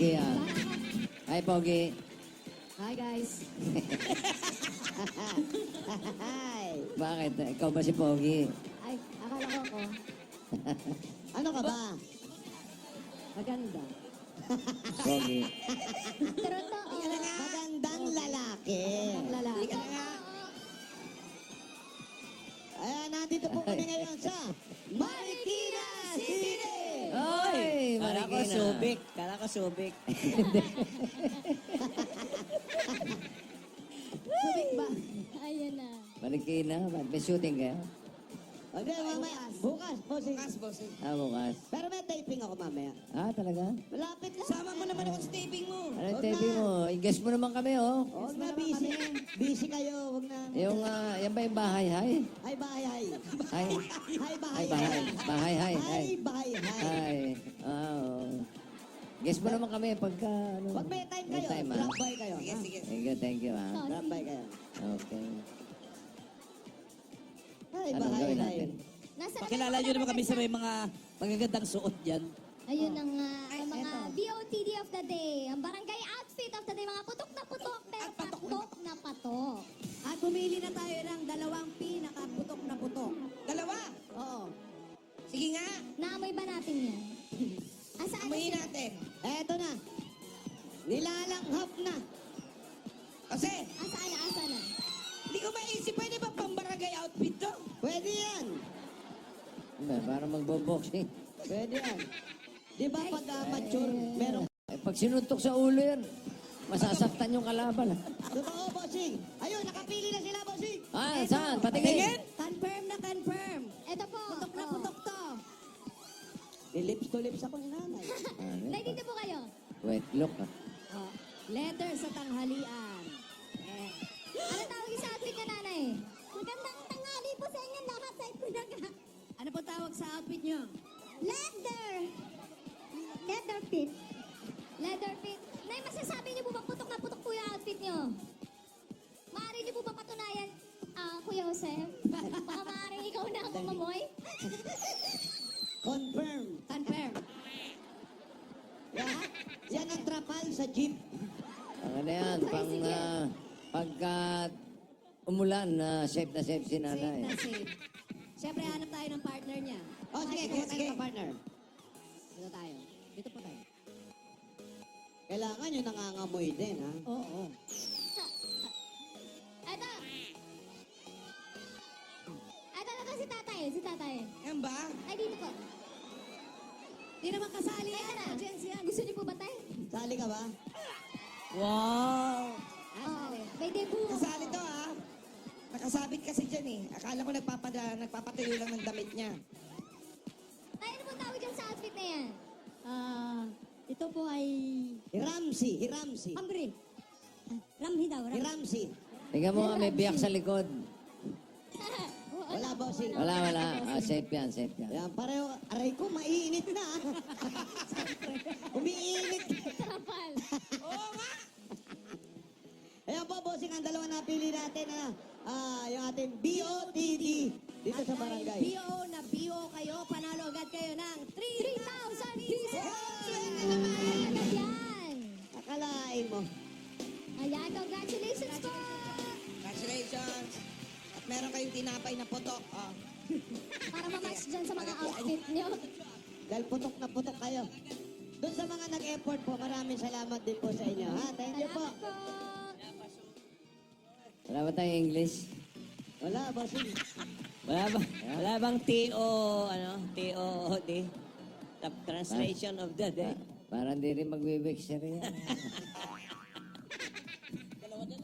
Pogi, ah. Hi, Pogi. Hi, guys. Hi. Bakit? Ikaw ba si Pogi? Ay, akala ko ako. Ano ka ba? Maganda. Pogi. Pero to, Magandang lalaki. ang lalaki. Ayan, nandito po kami ngayon sa Marikina City! Oy! Kala ko Marikina. subik. Kala ko subik. Subik ba? Ayan na. Marikina. May shooting kayo? Okay, mamaya. Bukas, bossing. Ah, bukas. Pero may taping ako mamaya. Ah, talaga? Malapit lang. Sama mo naman ako sa taping mo. Ano yung TV mo? I-guess mo naman kami, oh. Huwag na, busy. Busy kayo, huwag na. Yung, yan ba yung bahay, hay? Hi, bye, hi. Hay? Hi, bye, Ay, bahay. Bahay, hay, hay. Hi, bye, hi. Hay. Ah, oo. Guess mo naman kami pagka, ano. Pag may time May kayo, time, ah. drop by kayo. ha? Thank you, ah. Drop by kayo. Okay. Hi, Anong bye, gawin hi. natin? Pakilala nyo naman kami sa may mga magagandang suot dyan. Ayun ang mga BOTD of the day. Ang barangay outfit of the day. Mga putok na putok, pero patok na patok. At pumili na tayo ng dalawang pinakaputok na putok. Dalawa. Oo. Sige nga. Naamoy ba natin yan? Asaan Amoyin na natin. Eto na. Nilalanghap na. Kasi, Asaan na? Asaan na? hindi ko maisip, pwede ba pambarangay outfit to? Pwede yan. Para magbo-boxing. Pwede yan. Di ba pag mature, meron. Eh, pag sinuntok sa ulo yan, masasaktan yung kalaban. Totoo, bossing. Ayun, nakapili na sila, bossing. Ah, saan? Patingin. Confirm na confirm. Ito po. Putok na Oh. putok to. Lips to lips ako ni nanay. Nay, dito po kayo. Wait, look. Ah. Oh. Letter sa tanghalian. Eh. Ano tawag sa outfit niya, nanay? Magandang tanghali po sa inyo lahat sa ipinaga. Ano po tawag sa outfit nyo? Leather! Leather fit. Leather fit. Nay, masasabi niyo po ba putok na putok po yung outfit niyo? Maaari niyo po ba patunayan, Kuya Jose? Baka maaaring ikaw na ang umamoy? Confirm. Confirm. Yan ang trapal sa jeep. Ang ano yan, pagka umulan, safe na safe si Safe nanay. na safe. Siyempre, hanap tayo ng partner niya. Oh, sige, Kuha tayo sige. ng partner. Dito tayo. Dito po tayo. Kailangan nyo nangangamoy din, ha? Oo. Ito! Ito na to si tatay. Si tatay. Yan ba? Ay, dito po. Di naman kasali Ay, yan. na. Audience yan. Gusto niyo po ba tayo? Sali ka ba? Wow. Oo. May debut. Kasali to ha. Nakasabit kasi dyan eh. Akala ko nagpapatuyo lang ng damit niya. Tay, ano pong tawag dyan sa outfit na yan? Ito po ay... Hiramsi, Hiramsi. Ambri. Ramhi daw. Hiramsi. Tingnan mo nga, may biyak sa likod. Wala, bossing. Wala. Safe yan, safe yan. Yan, pareho. Aray ko, mainit na. Umiinit. Trapal. Oo nga. Ayan po, bossing, ang dalawa napili natin na yung ating BOTD dito sa barangay. BO na BO kayo. Panalo agad kayo ng 3,000 pesos! Swerte naman! Agad yan! Akalain mo. Ayan, congratulations po! Congratulations. At meron kayong tinapay na putok. Oh. Para mamatch dyan sa mga outfit nyo. Dahil putok na putok kayo. Doon sa mga nag-effort po, maraming salamat din po sa inyo. Ha? Thank you po. Salamat po! Wala ba tayong English? Wala, bossing. Wala bang TOD? Top translation of the day. Para hindi rin magbe-vexer yan.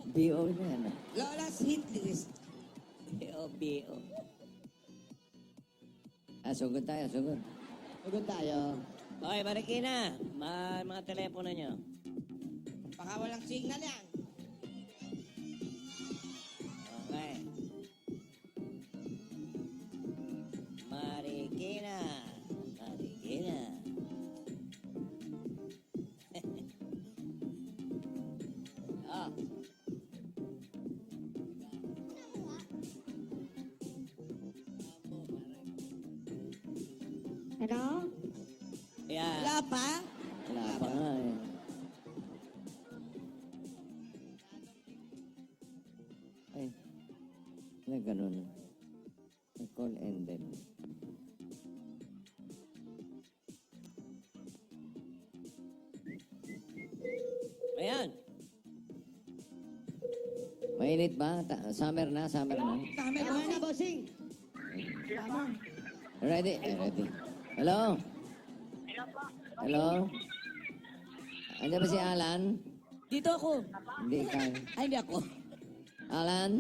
BO na yan. Lola's hit list. BO. Ah, sugod tayo, sugod. Sugod tayo. Okay, Marikina. Mga telepono nyo. Baka walang signal yan. Okay. Marikina. Marikina. Ah. Ano? Yan. Wala pa? Wala pa nga eh. din. Ayan. Mainit ba? Summer na, summer na. Tama na, bossing. Ready? Ready. Hello? Hello? Andiyan ba si Alan? Dito ako. Hindi ka. Ay, hindi ako. Alan?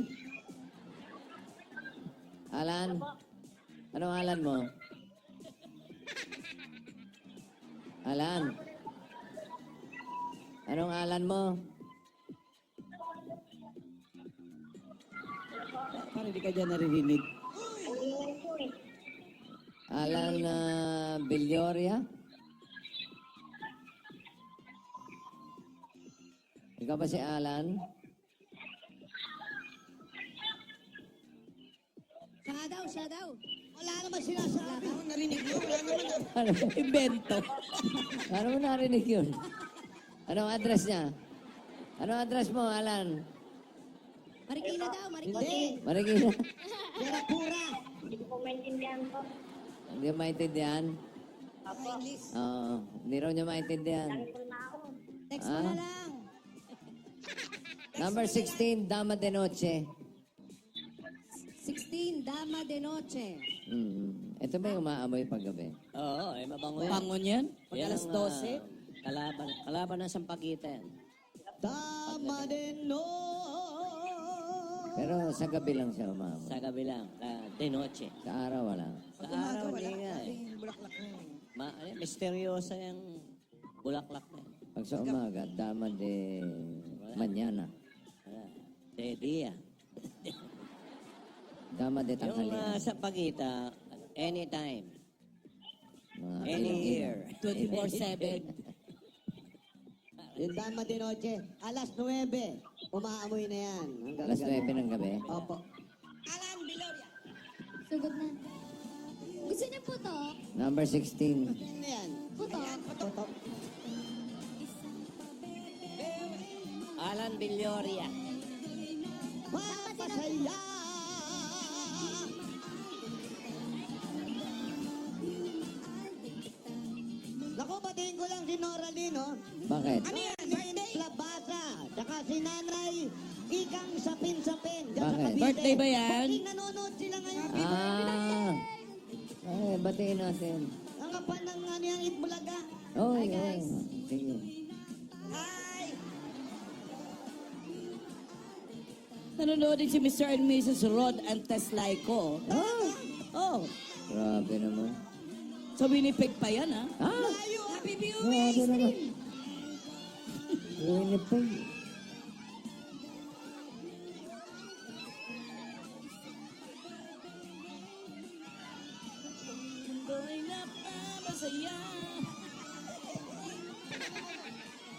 Alan? Anong Alan mo? Alan? Anong Alan mo? Parang hindi ka dyan naririnig. Alan Villoria? Ikaw ba si Alan? Siya daw. Wala naman sinasabi. Narinig mo? Wala naman. Ano, Invento. ano mo narinig yun? Anong address niya? Anong address mo, Alan? Marikina daw, Marikina. Hindi. Marikina? Pera pura. Hindi mo maintindihan? Oo, hindi raw niya maintindihan. Text mo na lang. Number 16, Dama de Noche. 16, Dama de Noche. Ito ba yung umaamoy paggabi? Oo, eh, mabango yan. Bangon yan? Pag alas 12. Kalaban ng sampagitan. Tama din, no. Pero sa gabi lang siya umaamoy. Sa gabi lang. De noche. Sa araw wala. Sa araw, hindi nga eh. Misteryosa yung bulaklak na yan. Pag sa umaga, Dama de Mañana. De dia. Dama de Yung Tanghalian. sa pagita, anytime. Mga Any year. 24/7. Yung Dama de Noche, alas 9, umaamoy na yan. Hanggang Alas gabi. 9 ng gabi. Opo. Sugod na. Gusto niyo putok? Number 16. Ano yan? Putok? Toto. Alan Villoria. Papasaya! Naku, batiin ko lang si Nora Lino. Bakit? Ano yan? Birthday? Labasa. Tsaka si Nanay Ikang Sapin-Sapin. Diyan sa Bakit? Cavite. Birthday ba yan? Bating nanonood sila ngayon. Ah! Ay, batiin natin. Ang kapan ng ano yung Itbulaga. Oh, yes. Sige. Hi! Nanonood din si Mr. and Mrs. Rod and Tess Laiko. Oh, Grabe naman. so Winnipeg pa yan, ha? Ah! Happy Grabe naman. Winnipeg. Mundo'y napapasaya.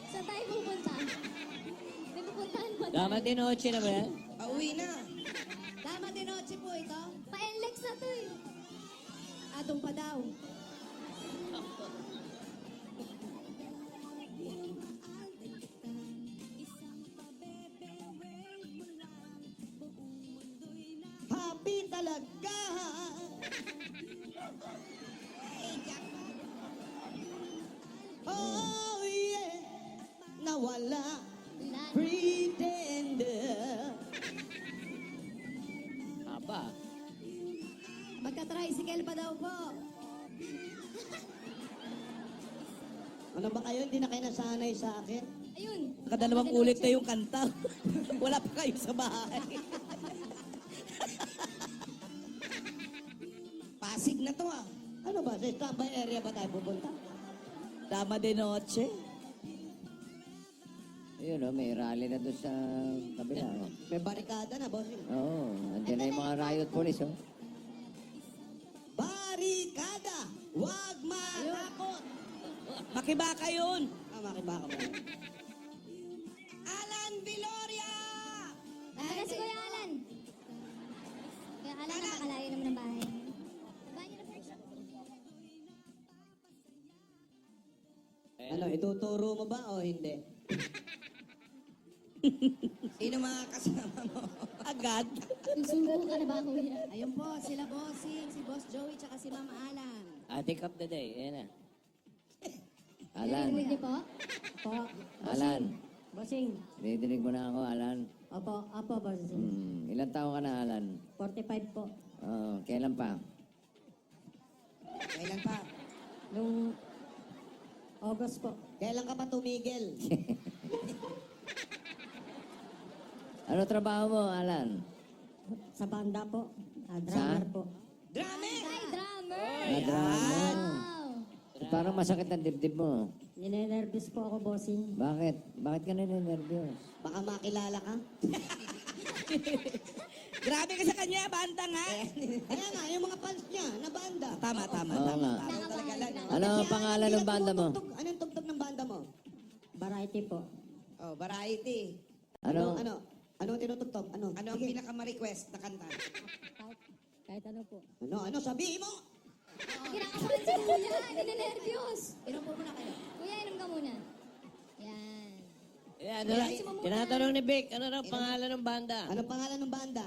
Saan tayo pupunta? May pupuntahan ba? Dama de noche na ba yan? Pauwi na. Dama de Noche po ito. Pa-NLEX na to eh. Atong pa daw. Happy talaga. Oh yeah. Nawala. Wala. Pretender. Aba. Magka-tricycle pa daw po. Ano ba kayo? Hindi na kayo nasanay sa akin? Ayun. Nakadalawang ulit na yung kanta. Wala pa kayo sa bahay. Pasig na to, ah. Ano ba? Sa standby area ba tayo pupunta? Dama de noche. Ayun, oh, may rally na doon sa kabila. Oh. May barikada na, bossing. Oo, andyan na yung mga riot police, oh. Barikada! Huwag matakot! Makibaka yun. Makibaka mo. Alan Villoria! Taga si Kuya Alan. Kuya Alan, nakakalayo naman ng bahay. Bahay niyo na first. Ano, ituturo mo ba o hindi? Sino mga kasama mo? agad. Susuko ka na ba, kuya? Ayun po, sila Bossing, si Boss Joey, tsaka si Ma'am Alan. Take up the day. Ayan na. Alan, Narinig niyo po? Po, Alan. bossing. Didinig mo na ako, Alan. Opo, bossing. Ilan taon ka na, Alan? 45 po. Kailan pa? Kailan pa? Nung August po. Kailan ka pa tumigil? Ano trabaho mo, Alan? Sa banda po. Drummer po. Drame! Ay, drummer! Drummer. Wow! Parang masakit ang dibdib mo. Ninenervous po ako, bossing. Bakit? Bakit ka naninervyos? Baka makilala ka. Grabe ka sa kanya, banda nga. Kaya nga, yung mga fans niya, na banda. Tama, tama, Oo tama. nga. Tama talaga lang. Ano ang pangalan ng banda mo? Anong tugtog ng banda mo? Variety po. Oh, variety. Ano? Ano tinutugtog? Ano? Ano ang Sige. pinaka-request na kanta? Kahit ano po. Ano? Sabihin mo! Kinakabahan si kuya, ninenervyos. Inom po muna kayo. Kuya, inom ka muna. Yan. Yan, tinatanong ni Vic, ano raw pangalan ng banda? Ano pangalan ng banda?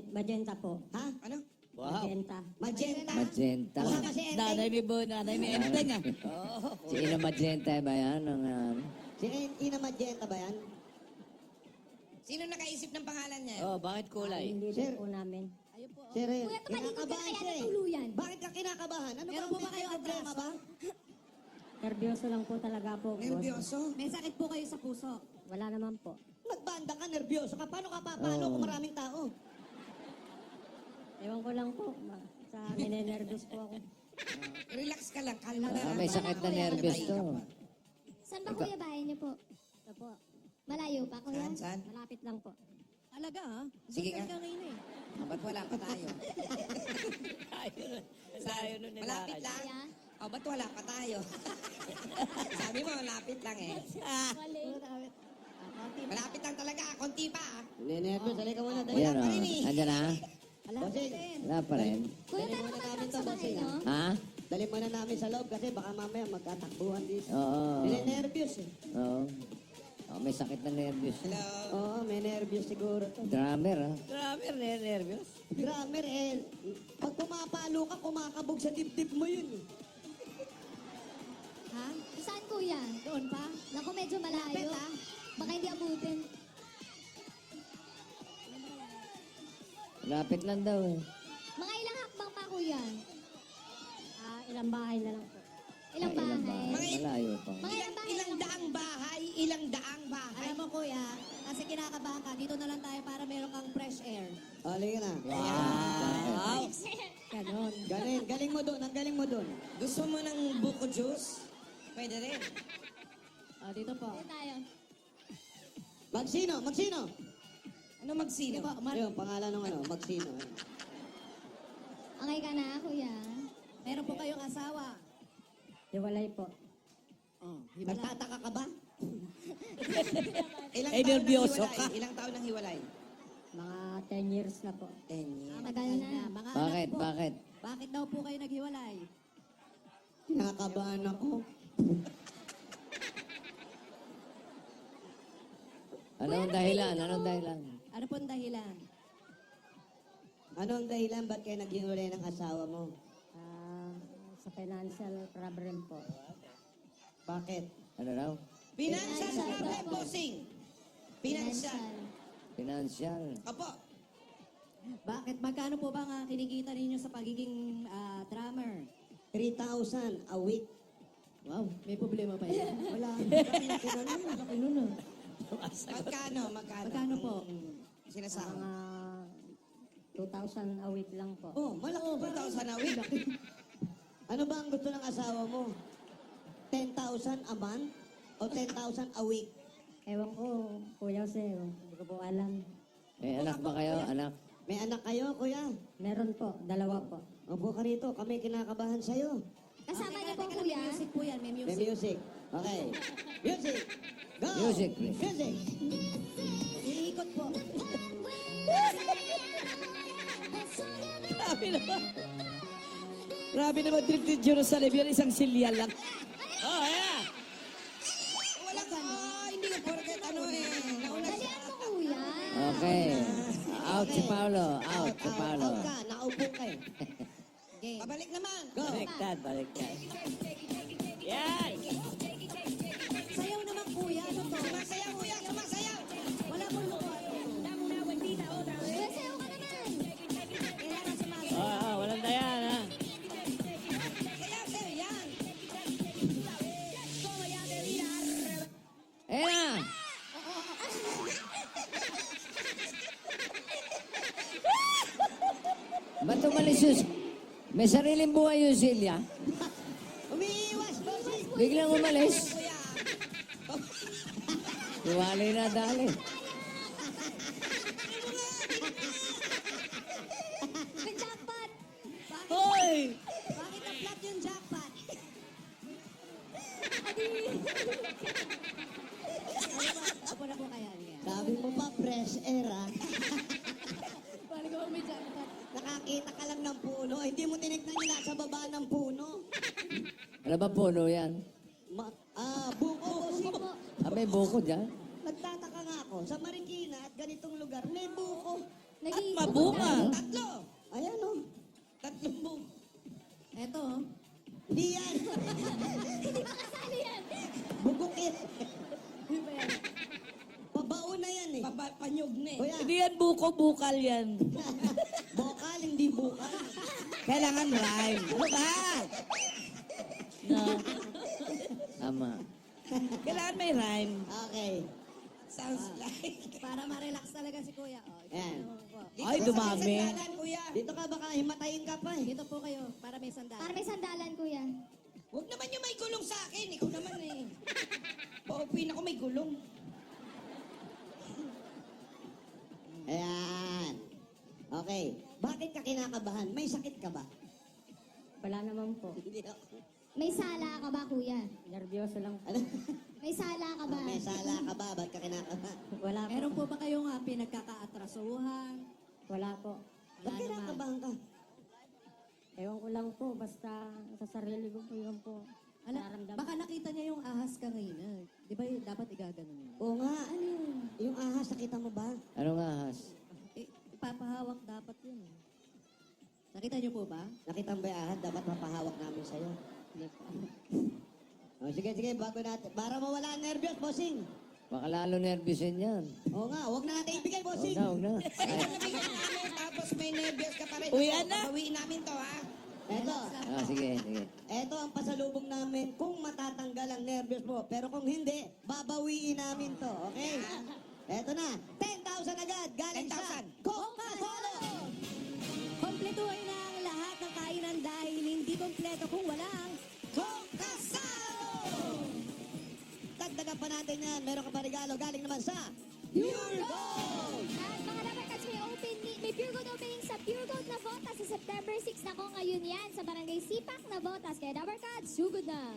Magenta po. Ha? Ano? Wow. Magenta. Magenta. Kasama si Enteng. Nanay may enteng ah. Si Ina Magenta ba yan? Si Ina Magenta ba yan? Sino nakaisip ng pangalan niya? Oh, bakit kulay? Hindi Sir. din po namin. Ayun po. Sir, Kuya, tumalikod ka kinakabahan kaya siya eh. natuluyan. Bakit ka kinakabahan? Ano Meron ba? po ba kayo May problema atraso? ba? Nervyoso lang po talaga po. boss. Nervyoso? May sakit po kayo sa puso. Wala naman po. Magbanda ka, nervyoso ka. Paano ka papalo kung maraming tao? Ewan ko lang po. Sa ninenervous po ako. Relax ka lang, kalma na. May sakit na nervous to. Saan ba kuya bahay niyo po? Ito po. Malayo pa kuya? Saan? Malapit lang po. Talaga ha? Sige ka. Ka ngayon eh. Ba't wala pa tayo? Layo nun nila. Malapit lang. Kaya? Ba't wala pa tayo? Sabi mo, malapit lang eh. Mali. Malapit lang talaga, konti pa. Nervous. Halika muna. Ayan o. Andiyan na? Bossing, Wala pa rin. Kuya, Dali tayo muna naman namin sa to, bahay bossing, niyo. Ha? dali muna namin sa loob kasi baka mamaya magkatakbuhan dito. Oo. Nervous eh. Oo. May sakit na nervous. Hello? Oo, may nervous siguro to. Drummer ha? Grabe, nervous. Drummer eh. Pag pumapalo ka, kumakabog sa dibdib mo yun eh. Ha? Saan kuya? Doon pa? Naku, medyo malayo. Lapit, ah. Baka hindi abutin. Lapit lang daw eh. Mga ilang hakbang pa kuya? Ilang bahay na lang po. Ilang bahay? Malayo pa. Mga ilang bahay Ilang lang po? daang bahay, ilang daang bahay. Alam mo kuya, kasi kinakabahan ka, dito na lang tayo para meron kang fresh air. Halika na. Wow. Ganon. Galing mo doon. Ang galing mo doon. Gusto mo ng buko juice? Pwede rin. Dito po. Dito tayo. Magsino. Ano magsino? Ayun, pangalan ng ano, Magsino. Okay ka na kuya? Meron po kayong asawa. Hiwalay po. Nagtataka ka ba? Ilang Ay, taon nang nervyoso hiwalay? ka. Ilang taon nang hiwalay? Mga 10 years na po. 10 years. Tagal na. Mga Bakit? anak po. Bakit? Bakit daw po kayo naghiwalay? Kinakabahan ako. Anong dahilan? Anong dahilan? Ano po ang dahilan? Ano ang dahilan ba't kayo naghiwalay ng asawa mo? Sa financial problem po. Bakit? Ano raw? Financial problem, bossing. Financial. Financial. Opo. Bakit? Magkano po ba ang kinikita ninyo sa pagiging drummer? 3,000 a week. Wow, may problema pa yan. Wala. Magkano? Magkano po? Sinasama. Mga 2,000 a week lang po. Oh, malaki ba? 2,000 a week. Ano ba ang gusto ng asawa mo? 10,000 a month? O 10,000 a week? Ewan ko, Kuya Jose, hindi ko po alam. May anak ba kayo? Anak? May anak kayo, kuya? Meron po, 2 po. Opo ka rito, kami kinakabahan sa'yo. Kasama niyo po Teka lang, kuya? may music po yan, may May music. music. Okay. Music! Go! Music, please. Music! Iikot po. Grabe naman. Grabe naman trip ni Jerusalem. Yan isang silya lang. Oh, yeah. Wala ka. Hindi ko porket ano eh. Nauna siya. Dalihan mo kuya. Okay. Out si Paolo. Out si Paolo. Out ka. Nakaupo ka eh. Game. Pabalik naman. Go. Baliktad, baliktad. Yan! Sayaw naman kuya. Ano to? Sumasayaw, kuya, sumasayaw. Wala pong lukot. Kuya, sayo ka naman. Kailangan sumasayaw. Walang dayan, ha? Sayaw, sayaw, yan. Ayan na! Ba't umalis yun? May sariling buhay yung Silya. Umiiwas, bossing. Biglang umalis. Kuya. Iwalay na dali. May jackpot. Hoy! Bakit na-flat yung jackpot? Apo na po kaya niya. Sabi mo pa, fresh air ah. Paano ko may jackpot? Nakakita ka lang ng puno. Hindi mo tinignan yung nasa baba ng puno. Ano ba puno yan? Buko, bossing. May buko dyan. Nagtataka nga ako, sa Marikina at ganitong lugar, may buko. Naging Mabunga! Tatlo. Ayan o. Tatlong buong. Eto, oh. Hindi yan. Hindi makasali yan. Bugukit. Pabaon na yan eh. Panyog na eh. Kuya, Hindi yan buko, bukal yan. bokal, hindi bukal. Kailangan rhyme. Ano ba? No. Tama. Kailangan may rhyme. Okay. Sounds like. Para ma-relax talaga si kuya. Oh, ito Yan. naman po. Ay, dumami. Sandalan, kuya. Dito ka, baka himatayin ka pa eh. Dito po kayo, para may sandal. Para may sandalan, kuya. Huwag naman yung may gulong sa akin. Ikaw naman eh. Paupuin ako may gulong. Ayan. Okay. Bakit ka kinakabahan? May sakit ka ba? Wala naman po. Hindi ako. May sala ka ba, kuya? Nervyoso lang po. Ano? May sala ka ba? May sala ka ba? Ba't ka kinakabahan? Wala po. Meron po ba kayong pinagkakaatrasuhan? Wala po. Ba't Wala naman. kinakabahan ka? Ewan ko lang po. Basta sa sarili ko po yun po. Nararamdaman. Baka nakita niya yung ahas kanina. Di ba dapat igaganon yun? Oo nga. Ano yun? Yung ahas, nakita mo ba? Anong ahas? Ipapahawak dapat yun. Nakita niyo po ba? Nakita mo ba yung ahas? Dapat mapahawak namin sa'yo. O, sige, bago natin. Para mawala ang nervyos, bossing. Baka lalo nervousin yan. Oo nga, huwag na natin ibigay, Huwag bossing. na, huwag na. Ay, Nabigyan namin, tapos may nervyos ka pa rin. Uyan na. Babawiin namin to, ha? Eto, sige, sige. eto ang pasalubong namin kung matatanggal ang nervyos mo. Pero kung hindi, babawiin namin to, okay? Eto na, 10,000 agad galing sa 10,000. Coca-Cola! Kompletuhin na ang lahat ng kainan dahil hindi kompleto kung walang Coca-Salo! Dagdagan pa natin yan. Meron ka pa regalo galing naman sa Pure Gold! At mga Dabarkats, may Pure Gold opening sa Pure Gold na Botas sa September 6 na ko ngayon yan sa Barangay Sipak na Botas. Kaya Dabarkats, sugod na.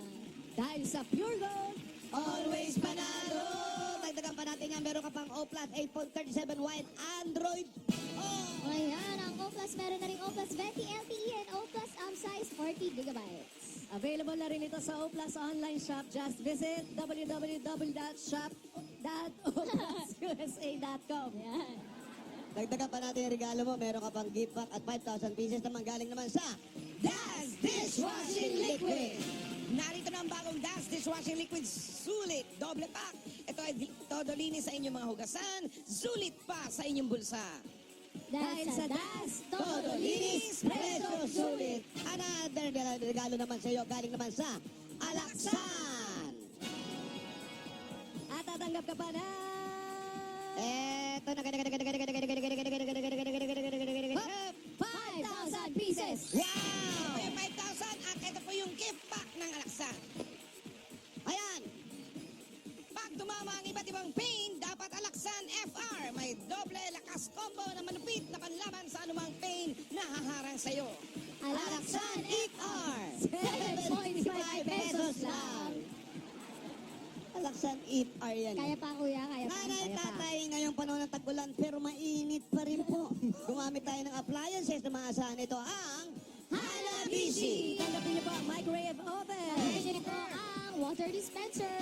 dahil sa Pure Gold. Always panalo! Dagdagan pa natin yan. Meron ka pang O Plus 8.37 wide Android. Oh! Ayan, ang O Plus, meron na rin O Plus 20 LTE and O Plus size 40 gigabytes. Available na rin ito sa Oplas online shop. Just visit www.shop.oplususa.com. Ayan. Dagdagan pa natin yung regalo mo. Meron ka pang gift pack at 5,000 pieces naman galing naman sa Das Dishwashing Liquid. Narito na ang bagong Das Dishwashing Liquid Sulit. Doble pack. Ito ay todo linis sa inyong mga hugasan. Sulit pa sa inyong bulsa. Dahil sa DAS, Todo linis, presyo sulit. Another regalo naman sa iyo galing naman sa Alaksan. At tatanggap ka pa na Eto na. 5,000 pieces. Wow! Ito yung 5,000 at ito po yung gift pack ng Alaksan. Ayan! Pag tumama ang iba't ibang pain, dapat Alaksan FR. May doble lakas combo na manupit na panlaban sa anumang pain na haharang sa iyo. Alaksan ER! 7.5 pesos lang. Alaksan ER yan. Kaya pa, kuya, kaya pa. Nanay, Kaya pa. tatay, ngayong panahon ng tag-ulan, pero mainit pa rin po. Gumamit tayo ng appliances na maasahan. Ito ang Hanabishi. Tanggapin niyo po ang microwave oven. Tanggapin niyo rin po ang water dispenser.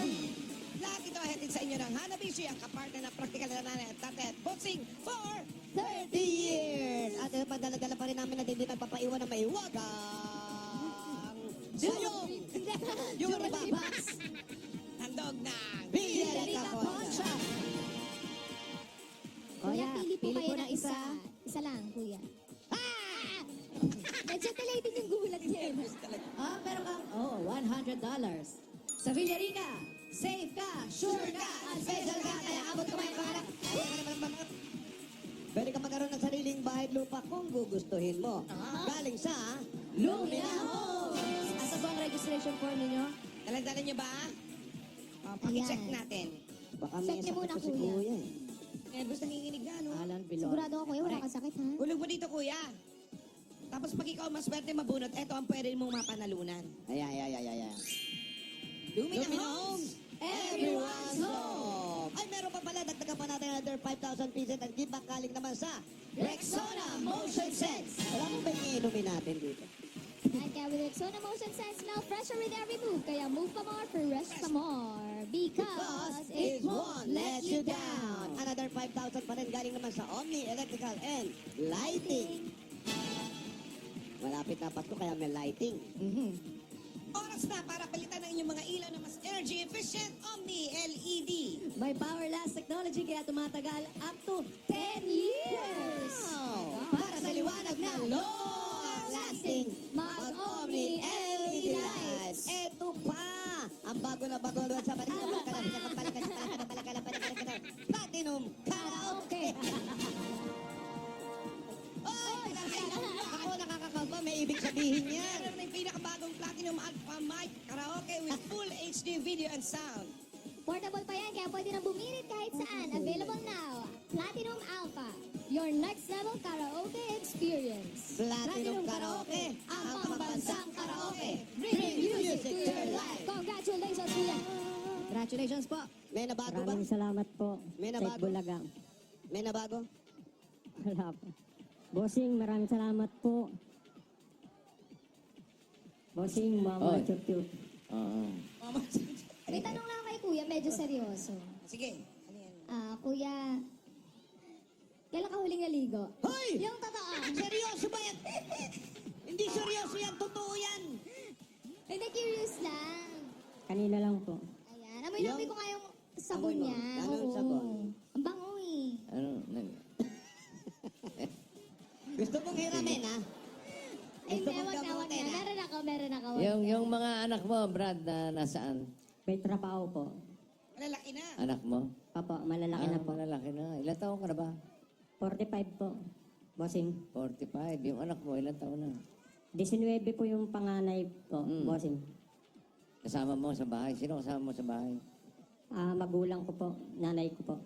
Lahat ito hatid sa inyo ng Hanabishi, ang kapartner ng praktikal na nanay at tatay at boxing for 30 years! At padala-dala pa rin namin na hindi nagpapaiwan na may wagang sayong yung Ribabax handog ng Bielita Concha. Kuya, pili po pili kayo po ng ng isa. Isa lang, kuya. Ah! Medyo delayed din yung gulat niya. Meron kang, $100. Sa Villarica, safe ka, sure ka, at special ka, kaya abot ko may pangarap. Pwede ka magkaroon ng sariling bahay at lupa kung gugustuhin mo. Galing sa Lumina Homes! Asa po ang registration form ninyo? Dalan-dalan niyo ba? Paki-check Ayan. natin. Baka Check may niyo sakit muna, ko si kuya. kuya. eh. Nervous nanginginig na, no? Alan Bilon. Sigurado ako, kuya, wala kang sakit, ha? Hulog mo dito, kuya. Tapos pag ikaw maswerte mabunot, eto ang pwede mong mapanalunan. Ay. Lumina Homes! Everyone's home! Ay, meron pa pala. Dagdagan pa natin another 5,000 pieces at give back galing naman sa Rexona Motion Sense. Alam mo ba yung iinumin natin dito? At kaya with Rexona Motion Sense, now fresher with every move. Kaya move pa more for rest pa more. Because It won't let you down. Another 5,000 pa rin galing naman sa Omni Electrical and Lighting. Malapit na Pasko kaya may lighting. Oras na para palitan ang inyong mga ilaw na mas energy efficient Omni LED. May power last technology kaya tumatagal up to 10 years. Para sa liwanag ng long-lasting mag-Omni LED lights. Eto pa! Ang bago na bago doon sa Platinum Karaoke! Oy! Ako nakakakaba, may ibig sabihin yan. Meron na yung pinakabagong Platinum Alpha Mic Karaoke with full HD video and sound. portable pa yan, kaya pwede nang bumirit kahit saan. Available now. Platinum Alpha. Your next level karaoke experience. Platinum Karaoke, ang pambansang karaoke. Bring music to your life. Congratulations, kuya. Congratulations po. May nabago ba? Maraming salamat po. May Sa nabago? Bulaga. May nabago? Wala po. Bossing, maraming salamat po. Bossing, mama, Oy. chup-chup. Oo. May tanong lang kay kuya, medyo seryoso. Sige. Ano yan? Kuya, kailan ka huling naligo? Hoy! Yung totoo. Seryoso ba yan? Hindi seryoso yan, totoo yan. Hindi, curious lang. Kanina lang po. Ayan. Amoy ko nga yung sabon Amoy mo? niya. Anong Oo. sabon? Ang bango eh. Ano? Gusto mong hiramin, ha? Ay, Gusto hindi, mong wag na. gamutin, ha? Meron ako. yung mga anak mo, Brad, na nasaan? May trabaho po. Malalaki na. Anak mo? Papo, malalaki na po. Malalaki na. Ilan taon ka na ba? 45 po. Bossing. 45. Yung anak mo, ilan taon na? 19 po yung panganay po, bossing. Kasama mo sa bahay? Sino kasama mo sa bahay? Magulang ko po, nanay ko po.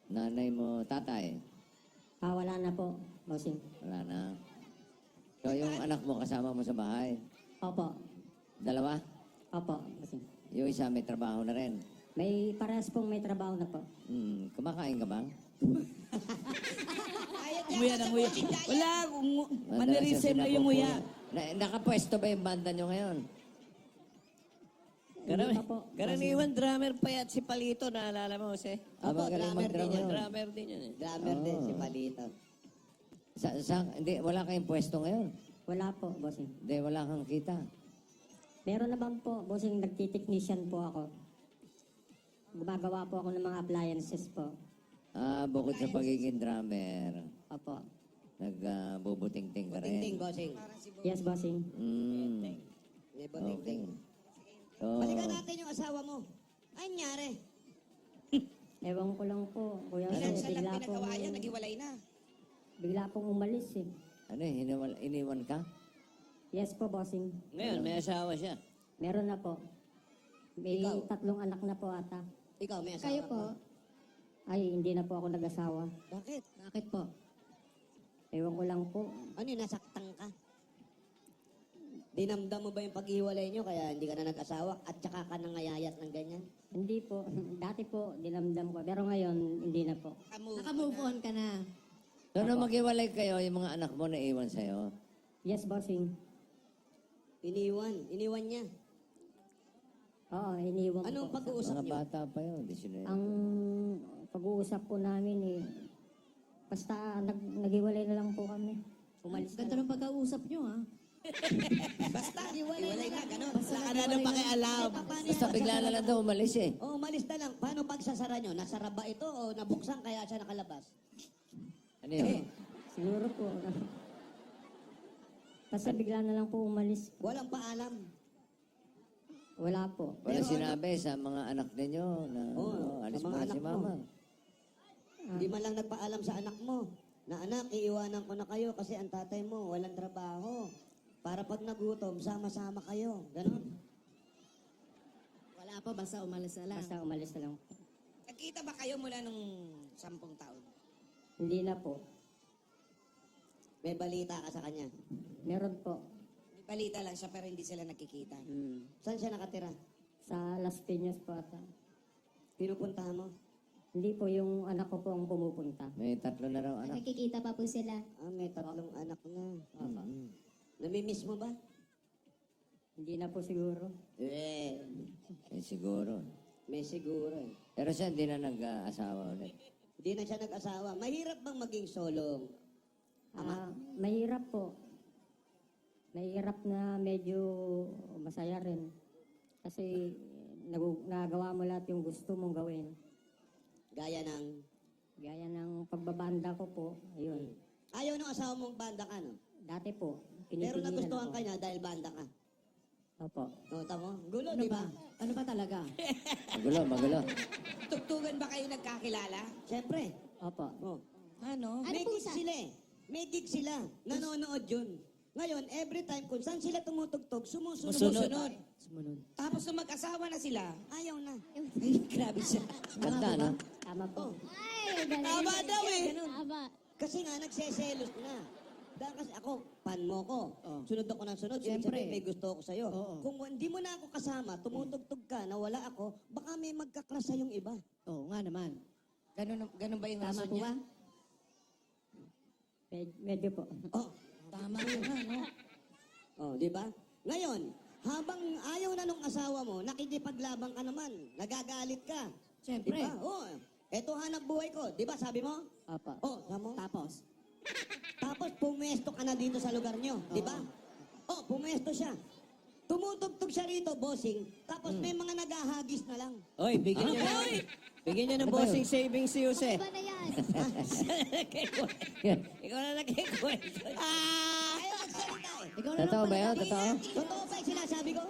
Nanay mo, tatay? Wala na po, bossing. Wala na. So, yung anak mo kasama mo sa bahay? Opo, Dalawa? opo, bossing. Yung isa may trabaho na rin. May parehas pong may trabaho na po. Kumakain ka ba? Ayat Nguya na nguya. Wala, mannerism na yung nguya. Nakapwesto ba yung banda nyo ngayon? Hindi pa po. Karaniwan drummer pa yan si Palito, naalala mo, Jose? Opo, Magaling drummer din mag-drum yan. yun. Drummer din yun eh. Drummer din si Palito. Hindi, wala kayong pwesto ngayon. Wala po, bossing. Hindi, wala kang kita. Meron naman po, bossing, nagtiteknisyan po ako. Gumagawa po ako ng mga appliances po. Bukod sa pagiging drummer, Opo. nagbubuting-ting ka Ting-ting, rin. bossing. Yes, bossing. May Okay. buting-ting. So, Balikan natin yung asawa mo. Ay, nangyari. Ewan ko lang po, Kuya Jose, Financial lang bigla pong, pinagawa yan, naghiwalay na. bigla pong umalis eh. ano iniwan ka? Yes po, bossing. Ngayon, may asawa siya. Meron na po. May Ikaw? 3 anak na po ata. Ikaw, may asawa Kayo ka? po. Ay, hindi na po ako nag-asawa. Bakit? Bakit po? Ewan ko lang po. Ano yun, nasaktan ka? Dinamdam mo ba yung paghiwalay nyo kaya hindi ka na nag-asawa at saka ka nangayayat ng ganyan? Hindi po. Dati po, dinamdam ko. Pero ngayon, hindi na po. Naka-move on ka na. So, nung maghiwalay kayo, yung mga anak mo naiwan sa'yo? Yes, bossing. Iniwan niya. Oo, iniwan Anong po. pag-uusap Mga nyo? bata pa yun, 19. Ang pag-uusap po namin basta naghiwalay na lang po kami. Umalis na Ganda lang. ng pagkausap nyo, ha? Basta, iwalay na, ganun. Wala ka na nang pakialam. Basta bigla na lang daw umalis eh. Oh, umalis na lang. Paano pagsasara nyo? Nasara ba ito o nabuksan kaya siya nakalabas? Ano yun? Siguro po. Basta bigla na lang po umalis. Walang paalam. Wala po. Wala sinabi sa mga anak ninyo na Oo, alis sa mga mo na anak si mo. mama. Hindi man lang nagpaalam sa anak mo na anak, iiwanan ko na kayo kasi ang tatay mo walang trabaho. Para pag nagutom, sama-sama kayo. Ganon. Wala pa, basta umalis na lang. Basta umalis na lang. Nagkita ba kayo mula nung 10 taon? Hindi na po. May balita ka sa kanya. Meron po. May balita lang siya pero hindi sila nakikita. Saan siya nakatira? Sa Las Piñas po ata. Pinupuntahan mo? Hindi po yung anak ko po ang pumupunta. May 3 na raw anak. Nakikita pa po sila. Ah, may 3 anak na. Namimiss mo ba? Hindi na po siguro. Eh, Siguro. may siguro eh. Pero siya hindi na nag-asawa ulit. Hindi na siya nag-asawa. Mahirap bang maging solo? Mahirap po. Mahirap na medyo masaya rin. Kasi nagawa mo lahat yung gusto mong gawin. Gaya ng... Gaya ng pagbabanda ko po. Ayun. Ayaw ng asawa mong banda ka, no? Dati po. Pero pinipigilan nagustuhan ako. ka niya dahil banda ka. Opo. O, tamo? Gulo, Ano di ba? ba? Ano ba talaga? Magulo, magulo. Tugtugan ba kayo nagkakilala? Siyempre. Opo. Oh. Ano? Ano May po gig sa- sila eh. May gig sila. Nanonood yun. Ngayon, every time kung saan sila tumutugtog, sumusunod. Sumunod. Sumunod. Tapos nung mag-asawa na sila, Ayaw na. ay, grabe siya. Ganda, no? Tama po. Ay, galing. Tama daw eh. Tama. Kasi nga, nagseselos na. Dahil kasi ako, fan mo ko. Sunod ako ng sunod. Siyempre. Siyempre, may gusto ako sa'yo. Oo. Kung hindi mo na ako kasama, tumutugtog ka, nawala ako, baka may magkaklas sa yung iba. Oo nga naman. Ganun ba yung Tama rason po niya? ba? Medyo po. Oh, Tama nga, no? oh, di ba? Ngayon, habang ayaw na nung asawa mo, nakikipaglabang ka naman, nagagalit ka. Di Siyempre. ba? Oh, eto hanap buhay ko. Di ba, sabi mo? Opo. Oh, sabi mo? Tapos? Tapos pumesto ka na dito sa lugar nyo, di ba? Oh, pumesto siya. Tumutugtog siya rito, bossing. Tapos may mga naghahagis na lang. Oy, bigyan niyo na. Bigyan niyo ng bossing savings si Jose. Ano ba na yan? Ikaw na nagkikwento. Ayaw magsalita eh. Ikaw na lang Totoo ba pala. yun? Totoo? Totoo ba yung sinasabi ko?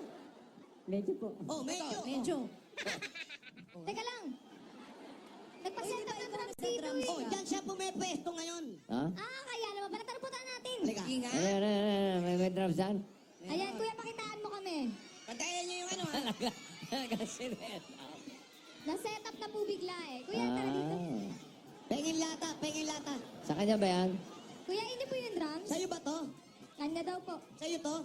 Medyo po. Oh, medyo. Medyo. Teka lang. Nagpa-set up ng drums dito eh. Oh, dyan siya pumepesto ngayon. Ha? Kaya naman pala taruputan natin. Halika. Inga. May drums dyan? Ayan, kuya, pakitaan mo kami. Patayan niyo yung ano, ha? Na-set up na po bigla eh. Kuya, tara dito. Ah. Pengin lata, pengin lata. Sa kanya ba yan? Kuya, hindi po yung drums. Sa'yo ba to? Kanya daw po. Sa'yo to?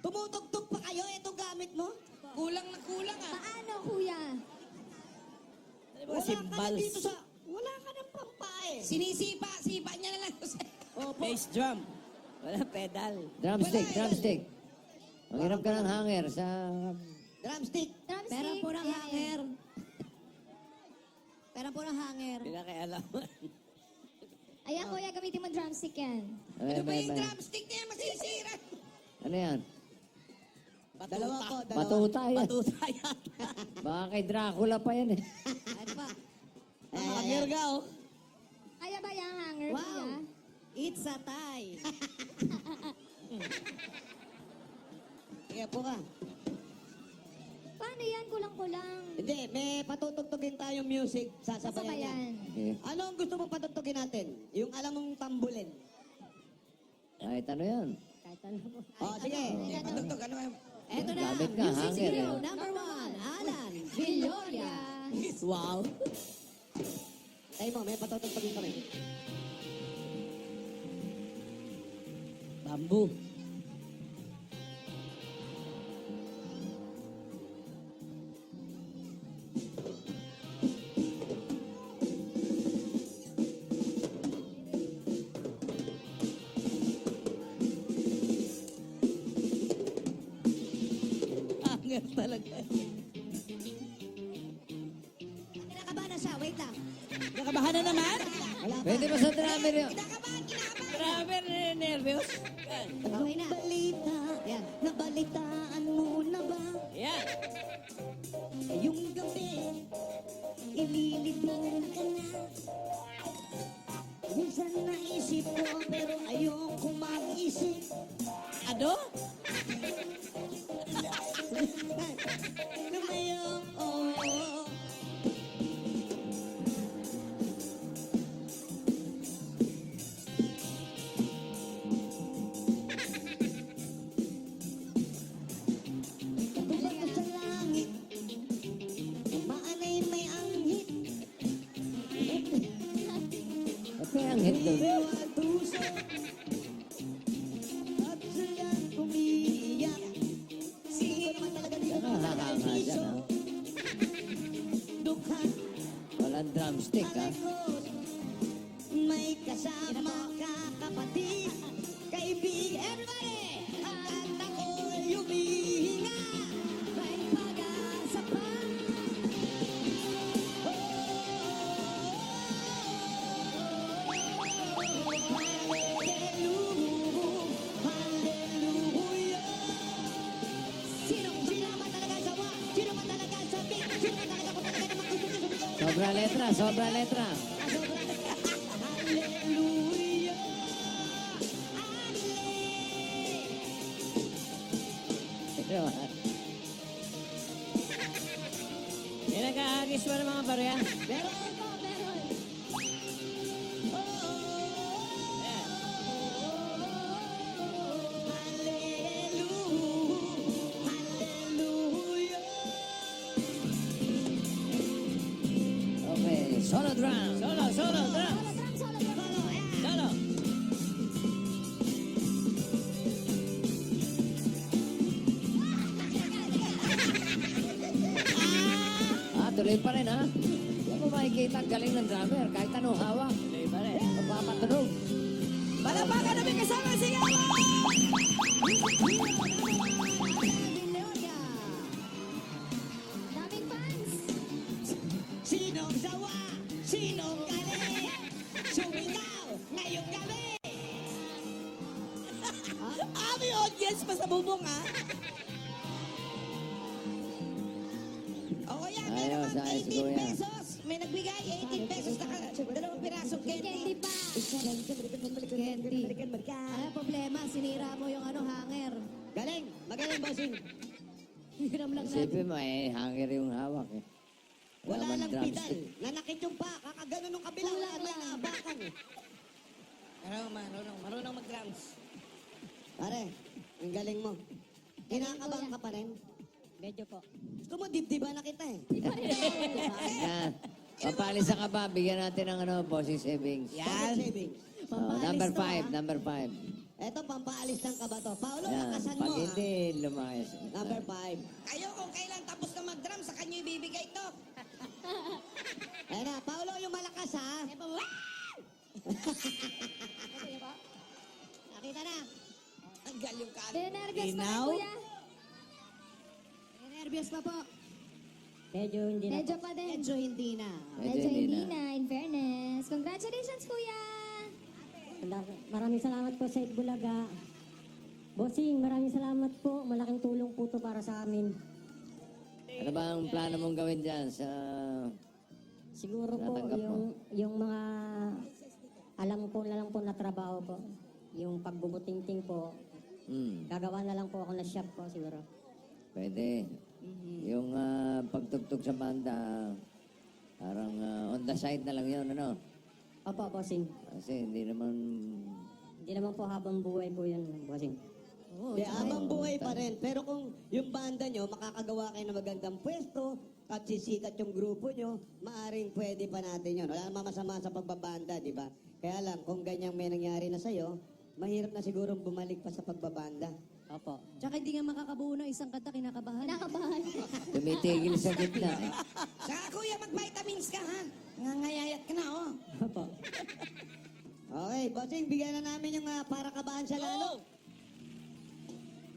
Tumutugtog pa kayo? Itong gamit mo? Kulang na kulang, ah. Paano, kuya? Wala ka na Cymbals. dito sa... Wala ka ng pampae. Sipa niya na lang. Bass drum. Wala pedal. Drumstick, drumstick. Manghirap ka ng hanger sa... Drumstick. Drumstick. Pera po ng yeah. hanger. Pera po ng hanger. Pinakialaman. Ayan, kuya, gamitin mo drumstick yan. Ano ba yung drumstick niya? Masisira. Ano yan? Dalawa po, dalawa. Batuta yan. Batuta yata. Baka kay Dracula pa yan eh. Ano ba? Hanger ka oh. Kaya ba yung hanger, Wow. kuya? It's a tie. Kaya po ka. Paano yan? Kulang-kulang. Hindi, may patutugtugin tayong music. Sasabayan niya. Sasabayan. Okay. Ano ang gusto mong patutugin natin? Yung alam mong tambulin. Kahit ano yan. Kahit ano po. Oh, sige. Patugtog, ano ba? Eto na. Gamit ka, Music hanger, video eh. number 1. Alan Villoria. Wow. Tayo mo, may patutugtugin kami. Bamboo. Hanger talaga. Pwede ba sa drummer yun? Kinakabahan, kinakabahan. Grabe, nervyos. Okay na. Balita, Yan. nabalitaan mo na ba? Yan. Yung gabi, ililibing ka na. Minsan naisip ko, pero ayoko mag-isip. Ano? Lumayo, oh. Tubag sa langit, maanay may anghit. At may anghit doon. Iwan puso, at siyang umiiyak. Sino naman talaga dito Nakakahanga dyan, ha? Dukha, Walang drumstick, ha? may kasama ka kapatid, kaibigan. Everybody! At ako'y humihinga. May pag-asa pa. Hallelujah! Sino naman talaga sawa? Sino man talaga sabi? Sino man talaga kung talaga naman gusto niya sumigaw? Sobra letra, sobra letra. Hallelujah! May nag-aagis ba ng mga barya? Meron po, meron. Yan. Okay, solo drum. Solo, solo, drum. Solo drum, solo drum. Solo. Tuloy pa rin, ha? Yan mo makikita ang galing ng drummer. Kahit anong hawak. Tuloy pa rin. Magpapatunog. Palapakan namin kasama si Gama! Leonia. Daming fans. Sinong sawa? Sinong galing? Sumigaw ngayong gabi! Ami audience pa sa bubong, ha? O yan, meron Ayos, kang ayos, 18 kuya. pesos. May nagbigay 18 pesos na dalawang pirasong Candy candy. pa. Candy. Ano problema? Sinira mo yung hanger. Galing! Magaling, bossing! Hiram lang natin. Isipin mo, hanger yung hawak, eh. Wala naman lang pedal. drumstick. Nanakit yung pa. Kakagano nung kabila. Wala may naabakan. Pero marunong mag-drums. Pare, ang galing mo. Kinakabahan ka pa rin. Medyo po. Gusto mo, dibdiba na kita eh. Yan. Papalis ka ba? Bigyan natin ng bossing savings. Yan. Savings. Number 5, number 5. Eto, pampaalis ng kaba to. Paolo, Yan. lakasan Pag mo ah. hindi lumayas. Number 5. Kayo kung kailan tapos na mag-drum, sa kanyo ibibigay to. Ayan na, Paolo, yung malakas ha. Nakita na. Ang galing ka. Nervous pa Inaw? rin, kuya. Nervyos pa po. Medyo hindi na Medyo po. pa din. Medyo hindi na. Medyo hindi na, in fairness. Congratulations, kuya. Maraming salamat po sa Itbulaga. Bossing, maraming salamat po. Malaking tulong po to para sa amin. Ano ba ang plano mong gawin dyan sa... Siguro po Natanggap mo? yung mga alam ko na lang po na trabaho po. Yung pagbubutingting po. Gagawa na lang po ako na shop po siguro. Pwede. Yung pagtugtog sa banda, parang on the side na lang yun, ano? Opo, bossing. Kasi hindi naman... Hindi naman po habang buhay po yun, bossing. Di, habang buhay pa rin. Pero kung yung banda nyo, makakagawa kayo ng magandang pwesto, at sisikat yung grupo nyo, maaring pwede pa natin yun. Wala namang masama sa pagbabanda, di ba? Kaya lang, kung ganyang may nangyari na sa'yo, mahirap na siguro bumalik pa sa pagbabanda. Opo. Tsaka hindi nga makakabuo ng isang kanta, kinakabahan. Nakabahan. Tumitigil sa gitna. Saka kuya, mag-vitamins ka, ha? Ngangayayat ka na, oh. Opo. Okay, bossing, bigyan na namin yung para kabahan sa lalo.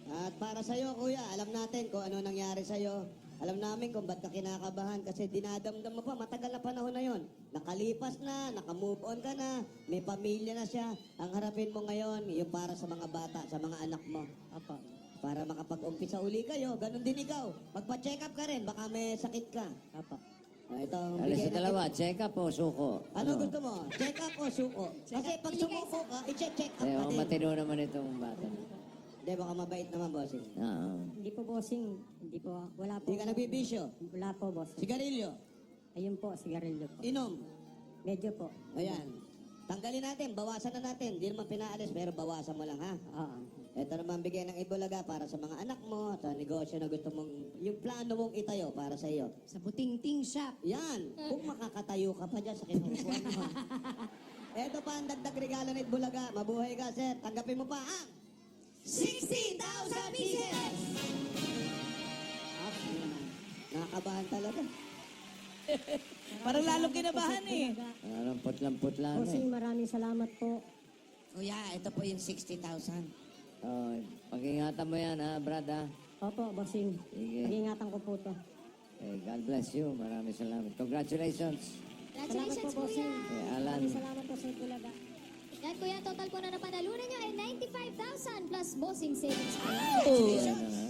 At para sa'yo, kuya, alam natin kung ano nangyari sa'yo. Alam namin kung ba't ka kinakabahan kasi dinadamdam mo pa, matagal na panahon na yon. Nakalipas na, nakamove on ka na, may pamilya na siya. Ang harapin mo ngayon, yung para sa mga bata, sa mga anak mo. Opo. Para makapag-umpisa uli kayo, ganun din ikaw. Magpa-check up ka rin, baka may sakit ka. Opo. Ito, ang Alas bigay sa natin. dalawa, check up o suko? Ano gusto mo? Check up o suko? Kasi pag sumuko ka, i-check up Eh, ka din. matino naman itong bata. Hindi, baka mabait naman, bossing. Oo. Hindi po, bossing. Hindi po. Wala po. Hindi ka nagbibisyo. Wala po, bossing. Sigarilyo. Ayun po, sigarilyo po. Inom. Medyo po. Ayan. Tanggalin natin, bawasan na natin. Hindi naman pinaalis, pero bawasan mo lang, ha? Oo. Ito naman bigay ng Ibulaga para sa mga anak mo, sa negosyo na gusto mong, yung plano mong itayo para sa iyo. Sa Butingting Shop. Yan, kung makakatayo ka pa dyan sa kinukuha mo. Ito pa ang dagdag regalo ng Ibulaga. Mabuhay ka, sir. Tanggapin mo pa, ha? 60,000 pieces! Ah, nakakabahan talaga. Parang lalong kinabahan eh. Parang putlang-putla na Bossing, eh. maraming salamat po. Kuya, ito po yung 60,000. Oh, pag-ingatan mo yan ha, brad ha. Opo, bossing. Sige. Pag-ingatan ko po to. Eh, God bless you. Maraming salamat. Congratulations. Salamat Congratulations, po, bossing. kuya. Eh, Alan. Maraming salamat po sa Bulaga. Yan, kuya, total po na napanalunan nyo ay 95,000 plus bossing savings. Ayan na nga.